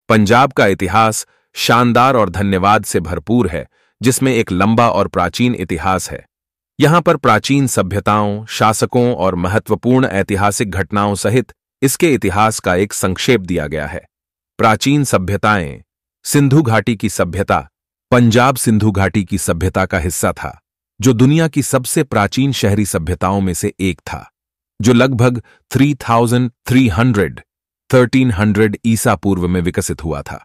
पंजाब का इतिहास शानदार और धन्यवाद से भरपूर है, जिसमें एक लंबा और प्राचीन इतिहास है। यहाँ पर प्राचीन सभ्यताओं, शासकों और महत्वपूर्ण ऐतिहासिक घटनाओं सहित इसके इतिहास का एक संक्षेप दिया गया है। प्राचीन सभ्यताएं। सिंधु घाटी की सभ्यता। पंजाब सिंधु घाटी की सभ्यता का हिस्सा था, जो दुनिया की सबसे प्राचीन शहरी सभ्यताओं में से एक था, जो लगभग 1300 ईसा पूर्व में विकसित हुआ था।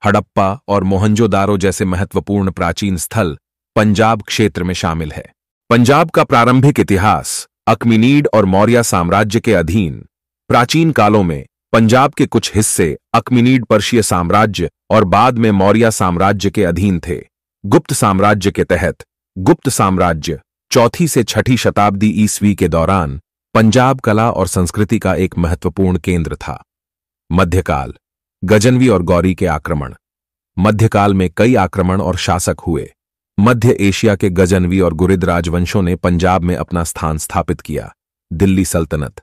हड़प्पा और मोहंजोदारो जैसे महत्वपूर्ण प्राचीन स्थल पंजाब क्षेत्र में शामिल है। पंजाब का प्रारंभिक इतिहास अकमिनीड और मौर्य साम्राज्य के अधीन। प्राचीन कालों में पंजाब के कुछ हिस्से अकमिनीड पर्शिय साम्राज्य और बाद में मौर्य साम्राज्य के अधीन थे। गुप्त साम्राज्य के तहत गुप्त साम्राज्य 4वीं से 6वीं शताब्दी ईस्वी के दौरान पंजाब कला और संस्कृति का एक महत्वपूर्ण केंद्र था। मध्यकाल। गजनवी और गौरी के आक्रमण। मध्यकाल में कई आक्रमण और शासक हुए। मध्य एशिया के गजनवी और गुरिद राजवंशों ने पंजाब में अपना स्थान स्थापित किया। दिल्ली सल्तनत।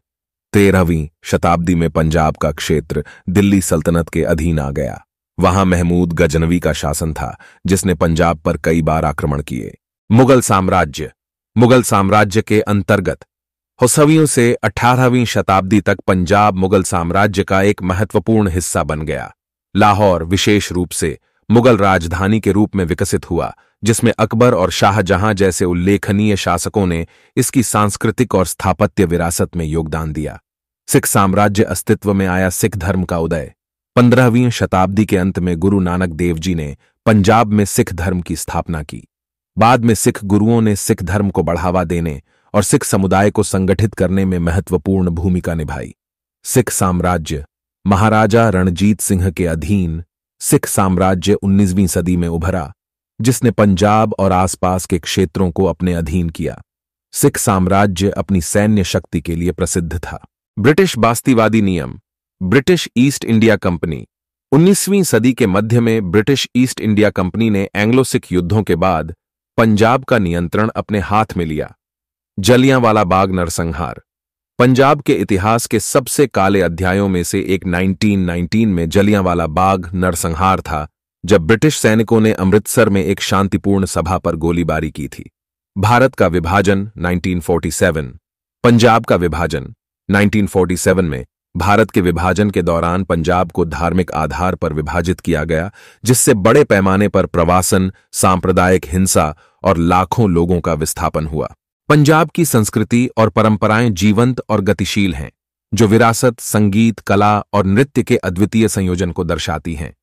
13वीं शताब्दी में पंजाब का क्षेत्र दिल्ली सल्तनत के अधीन आ गया। वहां महमूद गजनवी का शासन था, जिसने पंजाब पर कई बार आक्रमण किए। मुगल साम्राज्य। मुगल साम्राज्य के अंतर्गत 9वीं से 18वीं शताब्दी तक पंजाब मुगल साम्राज्य का एक महत्वपूर्ण हिस्सा बन गया। लाहौर विशेष रूप से मुगल राजधानी के रूप में विकसित हुआ, जिसमें अकबर और शाहजहां जैसे उल्लेखनीय शासकों ने इसकी सांस्कृतिक और स्थापत्य विरासत में योगदान दिया। सिख साम्राज्य अस्तित्व में आया। सिख धर्म का उदय। 15वीं शताब्दी के अंत में गुरु नानक देव जी ने पंजाब में सिख धर्म की स्थापना की। बाद में सिख गुरुओं ने सिख धर्म को बढ़ावा देने और सिख समुदाय को संगठित करने में महत्वपूर्ण भूमिका निभाई। सिख साम्राज्य। महाराजा रणजीत सिंह के अधीन सिख साम्राज्य 19वीं सदी में उभरा, जिसने पंजाब और आसपास के क्षेत्रों को अपने अधीन किया। सिख साम्राज्य अपनी सैन्य शक्ति के लिए प्रसिद्ध था। ब्रिटिश बास्तीवादी नियम। British east India company. 19वीं सदी के मध्य में ब्रिटिश ईस्ट इंडिया कंपनी ने एंग्लो सिख युद्धों के बाद पंजाब का नियंत्रण अपने हाथ में लिया। जलियांवाला बाग नरसंहार। पंजाब के इतिहास के सबसे काले अध्यायों में से एक 1919 में जलियांवाला बाग नरसंहार था, जब ब्रिटिश सैनिकों ने अमृतसर में एक शांतिपूर्ण सभा पर गोलीबारी की थी। भारत का विभाजन 1947। पंजाब का विभाजन 1947 में भारत के विभाजन के दौरान पंजाब को धार्मिक आधार पर विभाजित किया गया, जिससे बड़े पैमाने पर प्रवासन, सांप्रदायिक हिंसा और लाखों लोगों का विस्थापन हुआ। पंजाब की संस्कृति और परंपराएं जीवंत और गतिशील हैं, जो विरासत, संगीत, कला और नृत्य के अद्वितीय संयोजन को दर्शाती हैं।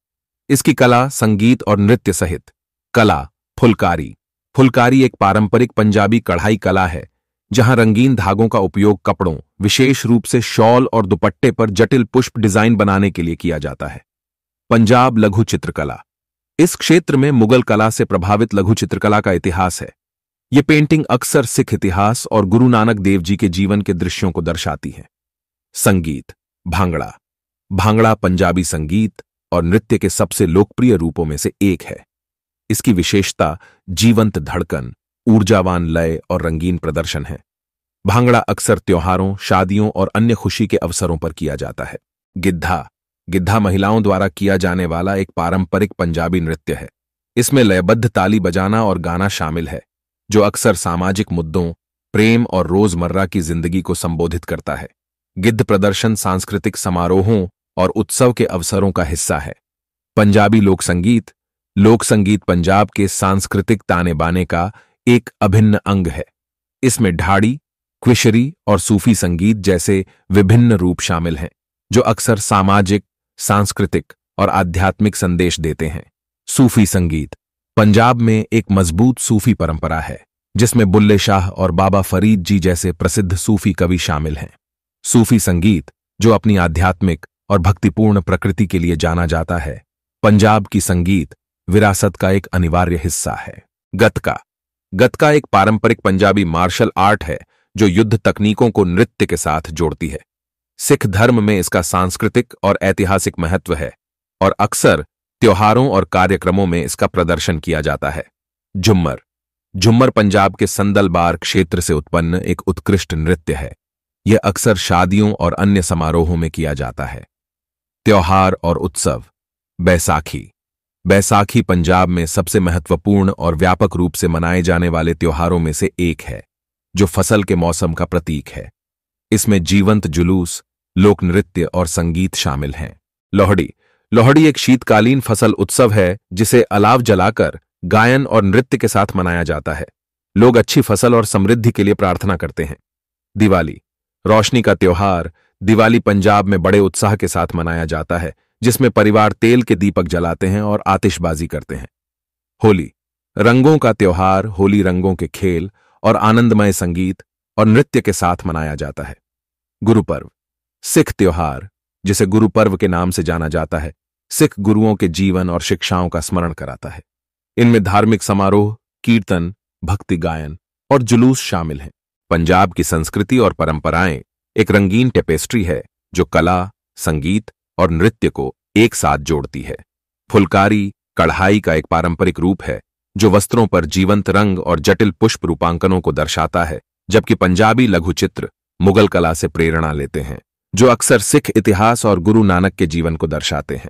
इसकी कला, संगीत और नृत्य सहित कला फुलकारी। फुलकारी एक पारंपरिक पंजाबी कढ़ाई कला है, जहां रंगीन धागों का उपयोग कपड़ों, विशेष रूप से शॉल और दुपट्टे पर जटिल पुष्प डिजाइन बनाने के लिए किया जाता है। पंजाब लघु चित्रकला। इस क्षेत्र में मुगल कला से प्रभावित लघु चित्रकला का इतिहास है। ये पेंटिंग अक्सर सिख इतिहास और गुरु नानक देव जी के जीवन के दृश्यों को दर्शाती है। संगीत। भांगड़ा। भांगड़ा पंजाबी संगीत और नृत्य के सबसे लोकप्रिय रूपों में से एक है। इसकी विशेषता जीवंत धड़कन, ऊर्जावान लय और रंगीन प्रदर्शन है। भांगड़ा अक्सर त्योहारों, शादियों और अन्य खुशी के अवसरों पर किया जाता है। गिद्धा। गिद्धा महिलाओं द्वारा किया जाने वाला एक पारंपरिक पंजाबी नृत्य है। इसमें लयबद्ध ताली बजाना और गाना शामिल है, जो अक्सर सामाजिक मुद्दों, प्रेम और रोजमर्रा की जिंदगी को संबोधित करता है। गिद्ध प्रदर्शन सांस्कृतिक समारोहों और उत्सव के अवसरों का हिस्सा है। पंजाबी लोक संगीत। लोक संगीत पंजाब के सांस्कृतिक ताने बाने का एक अभिन्न अंग है। इसमें ढाड़ी, क्विशरी और सूफी संगीत जैसे विभिन्न रूप शामिल हैं, जो अक्सर सामाजिक, सांस्कृतिक और आध्यात्मिक संदेश देते हैं। सूफी संगीत। पंजाब में एक मजबूत सूफी परंपरा है, जिसमें बुल्ले शाह और बाबा फरीद जी जैसे प्रसिद्ध सूफी कवि शामिल हैं। सूफी संगीत, जो अपनी आध्यात्मिक और भक्तिपूर्ण प्रकृति के लिए जाना जाता है, पंजाब की संगीत विरासत का एक अनिवार्य हिस्सा है। गतका। गतका एक पारंपरिक पंजाबी मार्शल आर्ट है, जो युद्ध तकनीकों को नृत्य के साथ जोड़ती है। सिख धर्म में इसका सांस्कृतिक और ऐतिहासिक महत्व है और अक्सर त्योहारों और कार्यक्रमों में इसका प्रदर्शन किया जाता है। झुम्मर। झुम्मर पंजाब के संदलबार क्षेत्र से उत्पन्न एक उत्कृष्ट नृत्य है। यह अक्सर शादियों और अन्य समारोहों में किया जाता है। त्योहार और उत्सव। बैसाखी। बैसाखी पंजाब में सबसे महत्वपूर्ण और व्यापक रूप से मनाए जाने वाले त्योहारों में से एक है, जो फसल के मौसम का प्रतीक है। इसमें जीवंत जुलूस, लोक नृत्य और संगीत शामिल हैं। लोहड़ी। लोहड़ी एक शीतकालीन फसल उत्सव है जिसे अलाव जलाकर गायन और नृत्य के साथ मनाया जाता है। लोग अच्छी फसल और समृद्धि के लिए प्रार्थना करते हैं। दिवाली। रोशनी का त्योहार दिवाली पंजाब में बड़े उत्साह के साथ मनाया जाता है, जिसमें परिवार तेल के दीपक जलाते हैं और आतिशबाजी करते हैं। होली। रंगों का त्योहार होली रंगों के खेल और आनंदमय संगीत और नृत्य के साथ मनाया जाता है। गुरुपर्व। सिख त्योहार, जिसे गुरुपर्व के नाम से जाना जाता है, सिख गुरुओं के जीवन और शिक्षाओं का स्मरण कराता है। इनमें धार्मिक समारोह, कीर्तन, भक्ति गायन और जुलूस शामिल हैं। पंजाब की संस्कृति और परंपराएं एक रंगीन टेपेस्ट्री है जो कला, संगीत और नृत्य को एक साथ जोड़ती है। फुलकारी कढ़ाई का एक पारंपरिक रूप है जो वस्त्रों पर जीवंत रंग और जटिल पुष्प रूपांकनों को दर्शाता है, जबकि पंजाबी लघुचित्र मुगल कला से प्रेरणा लेते हैं, जो अक्सर सिख इतिहास और गुरु नानक के जीवन को दर्शाते हैं।